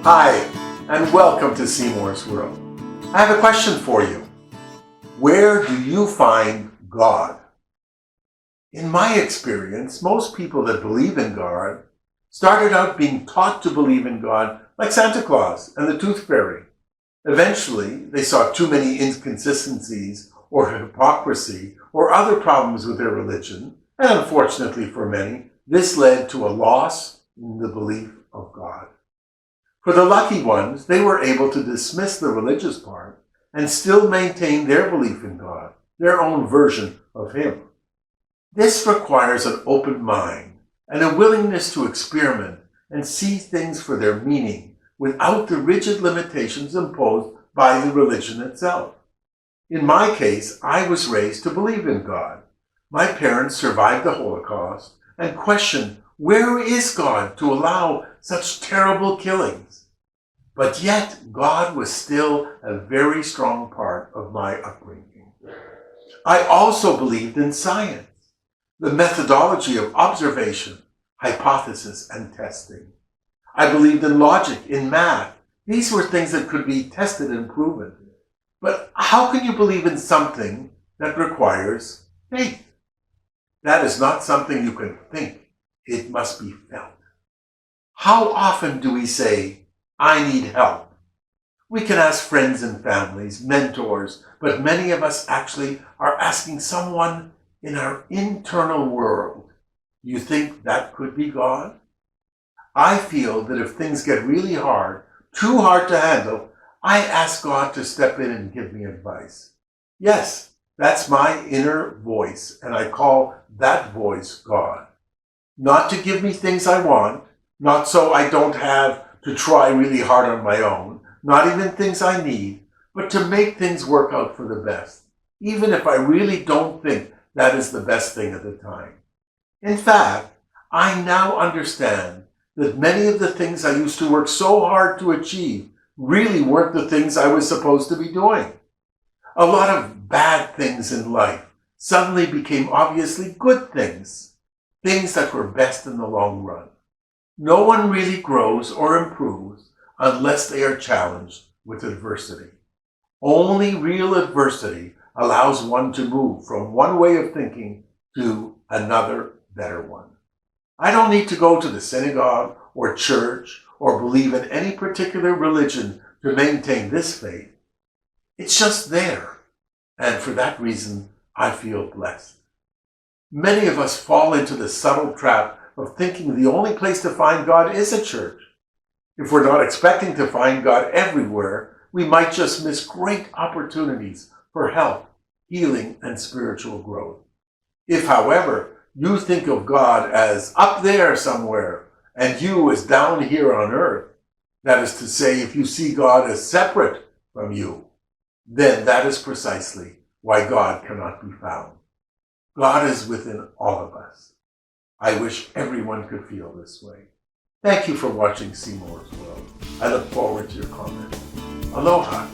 Hi, and welcome to Seymour's World. I have a question for you. Where do you find God? In my experience, most people that believe in God started out being taught to believe in God like Santa Claus and the Tooth Fairy. Eventually, they saw too many inconsistencies or hypocrisy or other problems with their religion, and unfortunately for many, this led to a loss in the belief of God. For the lucky ones, they were able to dismiss the religious part and still maintain their belief in God, their own version of Him. This requires an open mind and a willingness to experiment and see things for their meaning without the rigid limitations imposed by the religion itself. In my case, I was raised to believe in God. My parents survived the Holocaust and questioned, where is God to allow such terrible killings? But yet, God was still a very strong part of my upbringing. I also believed in science, the methodology of observation, hypothesis, and testing. I believed in logic, in math. These were things that could be tested and proven. But how can you believe in something that requires faith? That is not something you can think. It must be felt. How often do we say, I need help? We can ask friends and families, mentors, but many of us actually are asking someone in our internal world. You think that could be God? I feel that if things get really hard, too hard to handle, I ask God to step in and give me advice. Yes, that's my inner voice, and I call that voice God. Not to give me things I want, not so I don't have to try really hard on my own, not even things I need, but to make things work out for the best, even if I really don't think that is the best thing at the time. In fact, I now understand that many of the things I used to work so hard to achieve really weren't the things I was supposed to be doing. A lot of bad things in life suddenly became obviously good things that were best in the long run. No one really grows or improves unless they are challenged with adversity. Only real adversity allows one to move from one way of thinking to another better one. I don't need to go to the synagogue or church or believe in any particular religion to maintain this faith. It's just there. And for that reason, I feel blessed. Many of us fall into the subtle trap of thinking the only place to find God is a church. If we're not expecting to find God everywhere, we might just miss great opportunities for help, healing, and spiritual growth. If, however, you think of God as up there somewhere and you as down here on earth, that is to say, if you see God as separate from you, then that is precisely why God cannot be found. God is within all of us. I wish everyone could feel this way. Thank you for watching Seymour's World. I look forward to your comments. Aloha.